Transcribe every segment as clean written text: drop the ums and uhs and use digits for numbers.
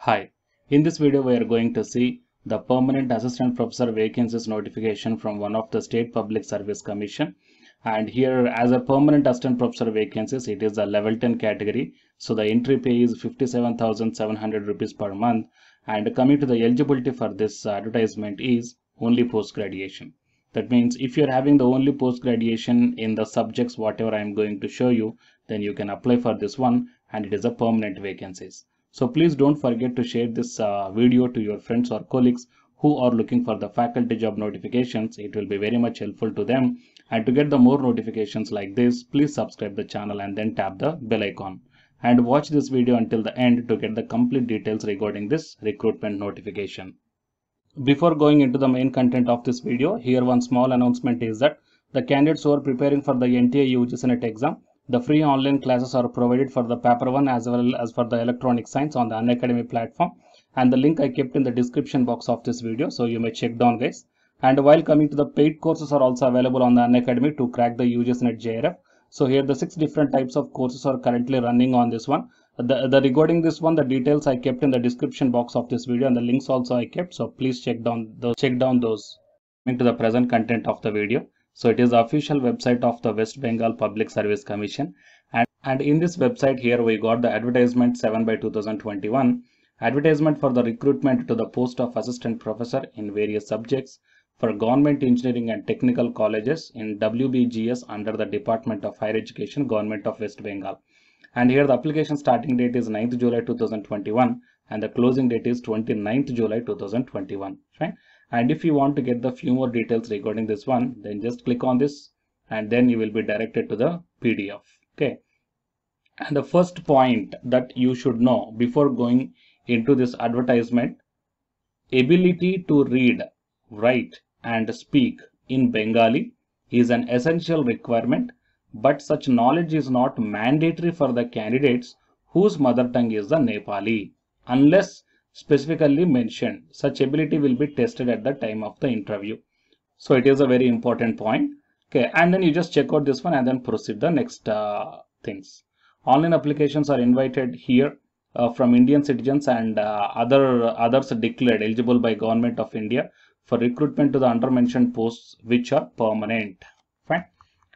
Hi, in this video we are going to see the permanent assistant professor vacancies notification from one of the state public service commission. And here as a permanent assistant professor vacancies, it is a level 10 category. So the entry pay is 57,700 rupees per month. And coming to the eligibility for this advertisement is only post graduation. That means if you're having the only post graduation in the subjects whatever I am going to show you, then you can apply for this one, and it is a permanent vacancies. So please don't forget to share this video to your friends or colleagues who are looking for the faculty job notifications. It will be very much helpful to them. And to get the more notifications like this, please subscribe the channel and then tap the bell icon. And watch this video until the end to get the complete details regarding this recruitment notification. Before going into the main content of this video, here one small announcement is that the candidates who are preparing for the NTA UGC NET exam, the free online classes are provided for the paper 1 as well as for the electronic science on the Unacademy platform, and the link I kept in the description box of this video, so you may check down guys. And while coming to the paid courses are also available on the Unacademy to crack the UGC NET JRF. So here the 6 different types of courses are currently running on this one. Regarding this one, the details I kept in the description box of this video, and the links also I kept, so please check down those. Coming to the present content of the video, so it is the official website of the West Bengal Public Service Commission, and in this website here we got the advertisement 7/2021 advertisement for the recruitment to the post of assistant professor in various subjects for government engineering and technical colleges in WBGS under the Department of Higher Education, Government of West Bengal. And here the application starting date is 9th July 2021 and the closing date is 29th July 2021. Right? And if you want to get the few more details regarding this one, then just click on this and then you will be directed to the PDF. Okay. And the first point that you should know before going into this advertisement, ability to read, write and speak in Bengali is an essential requirement, but such knowledge is not mandatory for the candidates whose mother tongue is the Nepali. Unless specifically mentioned, such ability will be tested at the time of the interview. So it is a very important point. Okay, and then you just check out this one and then proceed the next things. Online applications are invited here from Indian citizens and others declared eligible by Government of India for recruitment to the undermentioned posts which are permanent. Fine.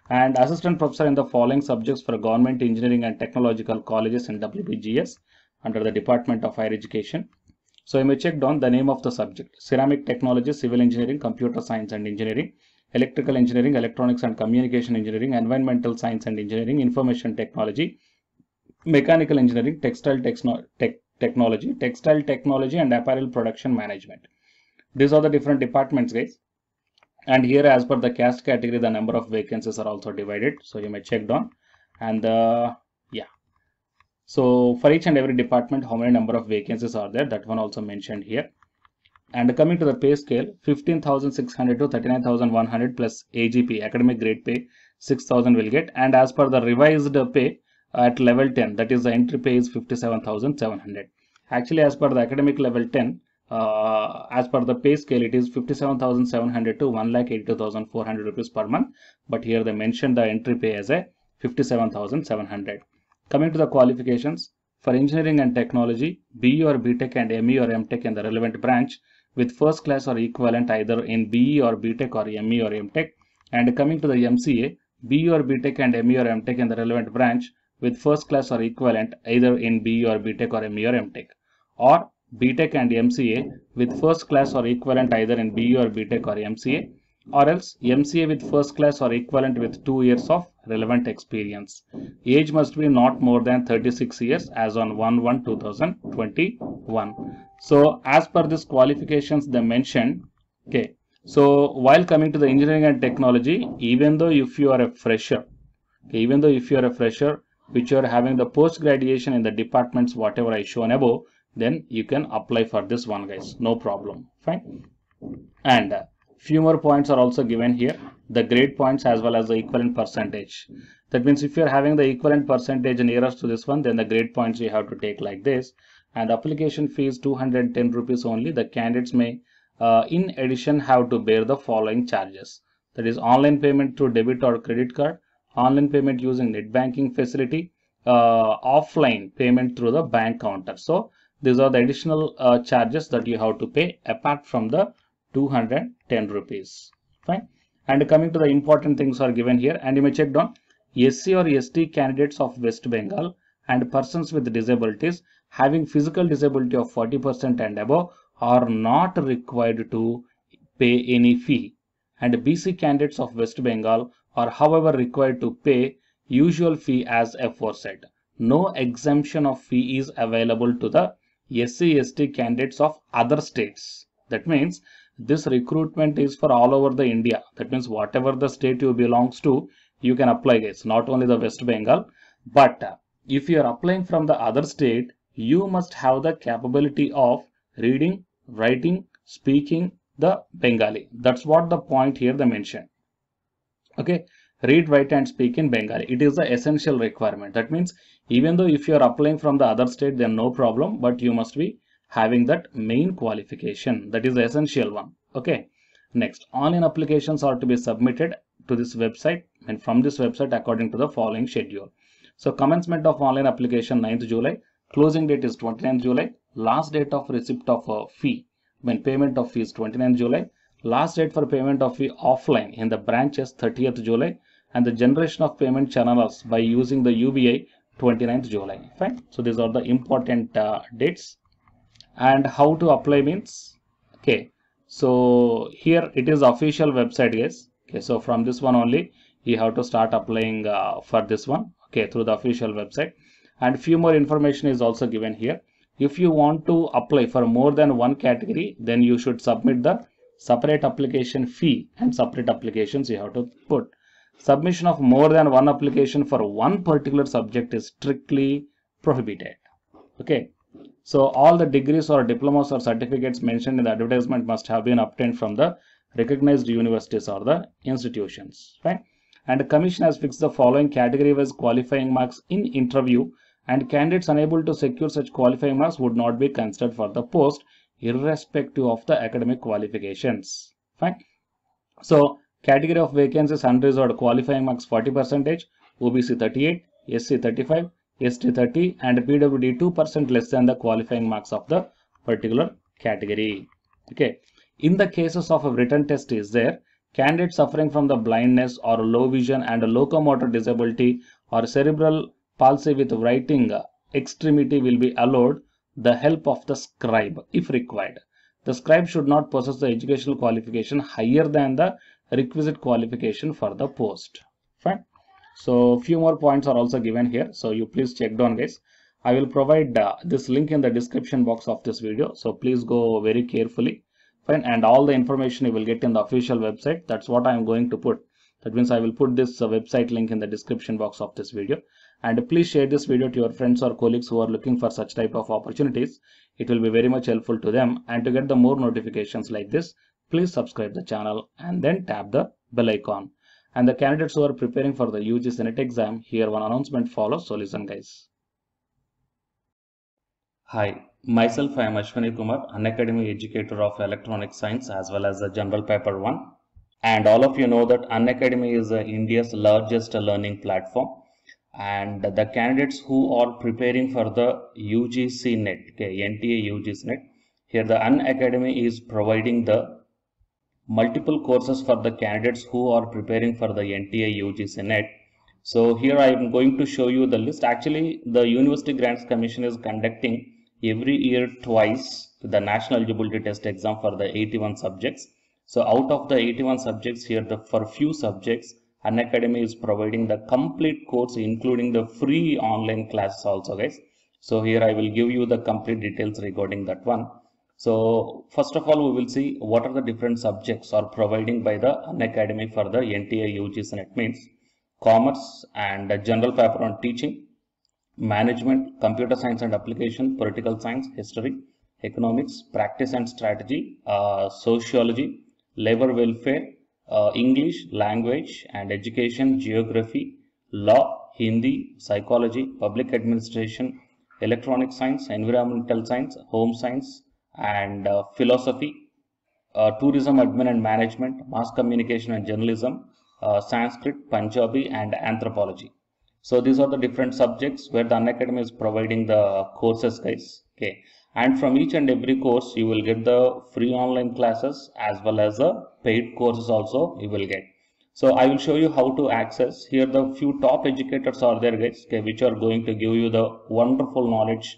And assistant professor in the following subjects for government engineering and technological colleges in WBGS under the Department of Higher Education. So you may check down the name of the subject: ceramic technology, civil engineering, computer science and engineering, electrical engineering, electronics and communication engineering, environmental science and engineering, information technology, mechanical engineering, textile technology and apparel production management. These are the different departments guys. And here as per the caste category, the number of vacancies are also divided, so you may check down. And yeah, so for each and every department how many number of vacancies are there, that one also mentioned here. And coming to the pay scale, 15,600 to 39,100 plus AGP, academic grade pay, 6,000 will get. And as per the revised pay at level 10, that is the entry pay is 57,700. Actually as per the academic level 10, as per the pay scale, it is 57,700 to 1,82,400 rupees per month. But here they mentioned the entry pay as a 57,700. Coming to the qualifications, for engineering and technology, BE or BTech and ME or MTech in the relevant branch with first class or equivalent either in BE or BTech or ME or MTech. And coming to the MCA, BE or BTech and ME or MTech in the relevant branch with first class or equivalent either in BE or BTech or ME or MTech, or BTech and MCA with first class or equivalent either in BE or BTech or MCA, or else MCA with first class or equivalent with 2 years of relevant experience. Age must be not more than 36 years as on 1/1/2021. So as per this qualifications they mentioned. Okay, so while coming to the engineering and technology, even though if you are a fresher, which you are having the post graduation in the departments whatever I shown above, then you can apply for this one guys, no problem. Fine. And few more points are also given here, the grade points as well as the equivalent percentage. That means if you are having the equivalent percentage nearest to this one, then the grade points you have to take like this. And application fee is 210 rupees only. The candidates may in addition have to bear the following charges, that is online payment through debit or credit card, online payment using net banking facility, offline payment through the bank counter. So These are the additional charges that you have to pay apart from the 210 rupees. Fine. And coming to the important things are given here, and you may check down SC or ST candidates of West Bengal and persons with disabilities having physical disability of 40% and above are not required to pay any fee, and BC candidates of West Bengal are however required to pay usual fee as aforesaid. No exemption of fee is available to the SC/ST candidates of other states. That means this recruitment is for all over the India. That means whatever the state you belongs to, you can apply, guys, not only the West Bengal. But if you are applying from the other state, you must have the capability of reading, writing, speaking the Bengali. That's what the point here they mention. Okay, read, write and speak in Bengali. It is the essential requirement. That means even though if you are applying from the other state, then no problem, but you must be having that main qualification. That is the essential one. Okay, next, online applications are to be submitted to this website and from this website according to the following schedule. So commencement of online application 9th July, closing date is 29th July, last date of receipt of a fee when payment of fee is 29th July, last date for payment of fee offline in the branches 30th July, and the generation of payment channels by using the UBI 29th July. Fine. So these are the important dates. And how to apply means, okay, so here it is official website, guys. Okay, so from this one only you have to start applying for this one, okay, through the official website. And few more information is also given here. If you want to apply for more than one category, then you should submit the separate application fee and separate applications you have to put. Submission of more than one application for one particular subject is strictly prohibited. Okay. So all the degrees or diplomas or certificates mentioned in the advertisement must have been obtained from the recognized universities or the institutions. Right? And the commission has fixed the following category-wise qualifying marks in interview, and candidates unable to secure such qualifying marks would not be considered for the post irrespective of the academic qualifications. Fine. So category of vacancies unreserved qualifying marks 40%, OBC 38, SC 35, ST 30 and PWD 2% less than the qualifying marks of the particular category. Okay. In the cases of a written test is there, candidates suffering from the blindness or low vision and locomotor disability or cerebral palsy with writing extremity will be allowed the help of the scribe if required. The scribe should not possess the educational qualification higher than the requisite qualification for the post. Fine. So few more points are also given here, so you please check down, guys. I will provide this link in the description box of this video, so please go very carefully. Fine. And all the information you will get in the official website. That's what I am going to put. That means I will put this website link in the description box of this video. And please share this video to your friends or colleagues who are looking for such type of opportunities. It will be very much helpful to them. And to get the more notifications like this, please subscribe the channel and then tap the bell icon. And the candidates who are preparing for the UG Senate exam, here one announcement follows, so listen, guys. Hi, myself I am Ashwani Kumar, Unacademy educator of electronic science as well as the general paper 1. And all of you know that Unacademy is India's largest learning platform. And the candidates who are preparing for the UGC NET, okay, NTA UGC NET, here the Unacademy is providing the multiple courses for the candidates who are preparing for the NTA UGC NET. So here I am going to show you the list. Actually, the University Grants Commission is conducting every year twice the National Eligibility Test exam for the 81 subjects. So out of the 81 subjects here, for few subjects, Unacademy is providing the complete course including the free online classes also, guys. So here I will give you the complete details regarding that one. So first of all, we will see what are the different subjects are providing by the Unacademy for the NTA UGC NET. Means commerce and general paper on teaching, management, computer science and application, political science, history, economics, practice and strategy, sociology, labor welfare, English, language and education, geography, law, Hindi, psychology, public administration, electronic science, environmental science, home science and philosophy, tourism, admin and management, mass communication and journalism, Sanskrit, Punjabi and anthropology. So these are the different subjects where the Unacademy is providing the courses, guys. Okay, And from each and every course you will get the free online classes as well as the paid courses also you will get. So I will show you how to access. Here the few top educators are there, guys, okay, which are going to give you the wonderful knowledge,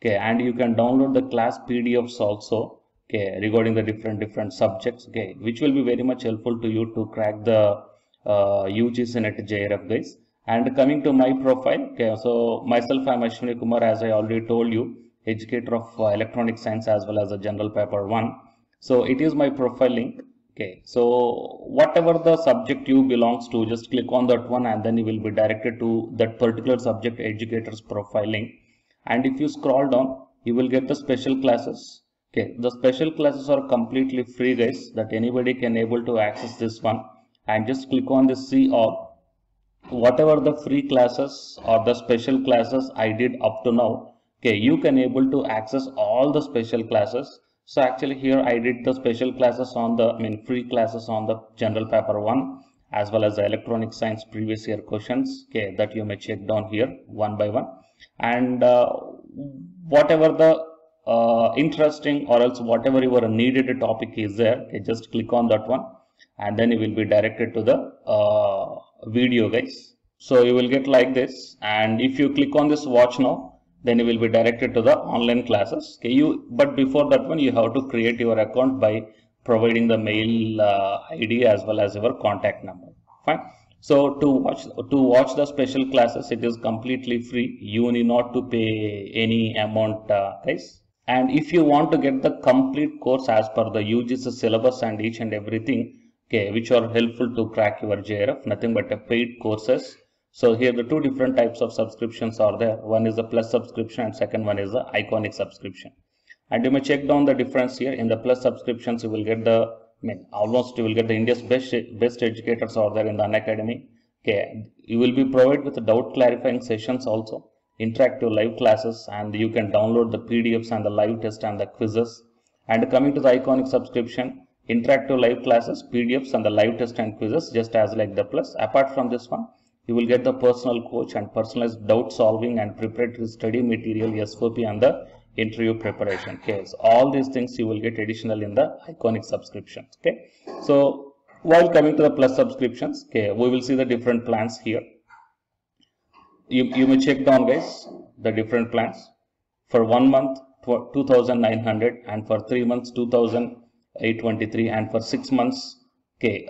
okay, and you can download the class PDFs also, okay, regarding the different subjects, okay, which will be very much helpful to you to crack the UGC NET JRF, guys. And coming to my profile, okay, so myself, I'm Ashwini Kumar, as I already told you, educator of electronic science as well as a general paper 1. So it is my profile link. Okay, so whatever the subject you belongs to, just click on that one and then you will be directed to that particular subject educator's profile link. And if you scroll down, you will get the special classes. Okay, the special classes are completely free, guys, that anybody can able to access this one. And just click on the see all. Whatever the free classes or the special classes I did up to now, okay, you can able to access all the special classes. So actually here I did the special classes on the, free classes on the general paper 1 as well as the electronic science previous year questions, okay, that you may check down here one by one. And whatever the interesting or else whatever your needed topic is there, okay, just click on that one and then you will be directed to the video, guys. So you will get like this, and if you click on this watch now, then you will be directed to the online classes. Okay, but before that one, you have to create your account by providing the mail ID as well as your contact number. Fine. So to watch the special classes, it is completely free. You need not to pay any amount, guys. And if you want to get the complete course as per the UGC syllabus and each and everything, okay, which are helpful to crack your JRF, nothing but a paid courses. So here the two different types of subscriptions are there. One is the plus subscription and second one is the iconic subscription. And you may check down the difference here. In the plus subscriptions, you will get the, almost you will get the India's best educators are there in the Unacademy. Okay, you will be provided with doubt clarifying sessions also, interactive live classes, and you can download the PDFs and the live test and the quizzes. And coming to the iconic subscription, interactive live classes, PDFs and the live test and quizzes, just as like the plus. Apart from this one, you will get the personal coach and personalized doubt solving and preparatory study material, SOP, and the interview preparation. Okay, so all these things you will get additional in the iconic subscription. Okay, so while coming to the plus subscriptions, okay, we will see the different plans here. You may check down, guys, the different plans. For 1 month, 2,900, and for 3 months, 2,823, and for 6 months. Okay,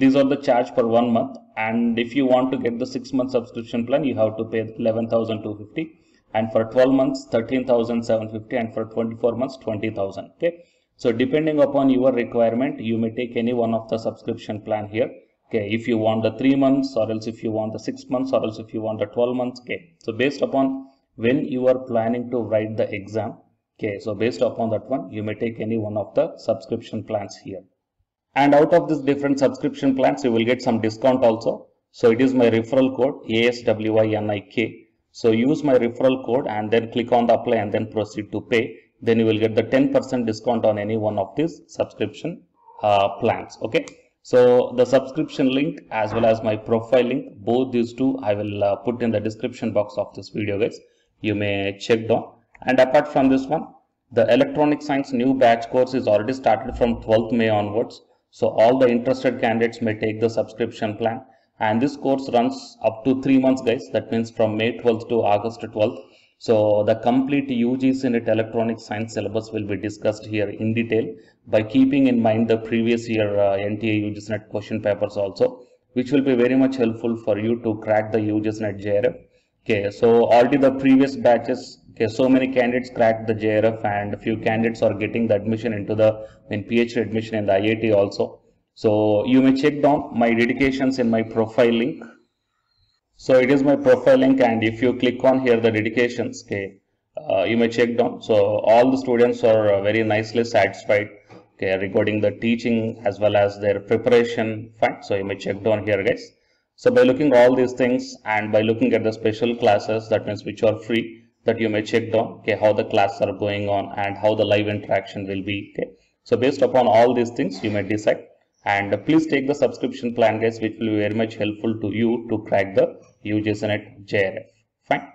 these are the charge per 1 month, and if you want to get the 6 month subscription plan, you have to pay 11,250, and for 12 months 13,750, and for 24 months 20,000. Okay, so depending upon your requirement, you may take any one of the subscription plan here. Okay, if you want the 3 months, or else if you want the 6 months, or else if you want the 12 months. Okay, so based upon when you are planning to write the exam, okay, so based upon that one, you may take any one of the subscription plans here. And out of this different subscription plans, you will get some discount also. So it is my referral code ASWINIK. So use my referral code and then click on the apply and then proceed to pay. Then you will get the 10% discount on any one of these subscription plans. Okay. So the subscription link as well as my profile link, both these two I will put in the description box of this video, guys. You may check down. And apart from this one, the electronic science new batch course is already started from 12th May onwards. So all the interested candidates may take the subscription plan, and this course runs up to 3 months, guys. That means from May 12th to August 12th. So the complete UGC NET electronic science syllabus will be discussed here in detail by keeping in mind the previous year NTA UGC NET question papers also, which will be very much helpful for you to crack the UGC NET JRF. Okay, so already the previous batches, okay, so many candidates cracked the JRF, and a few candidates are getting the admission into the PhD admission in the IIT also. So you may check down my dedications in my profile link. So it is my profile link, and if you click on here the dedications, okay, you may check down. So all the students are very nicely satisfied, okay, regarding the teaching as well as their preparation. Fine. So you may check down here, guys. So by looking all these things and by looking at the special classes, that means which are free, that you may check down, okay, how the classes are going on and how the live interaction will be. Okay, so based upon all these things, you may decide. And please take the subscription plan, guys, which will be very much helpful to you to crack the UGC NET JRF. Fine.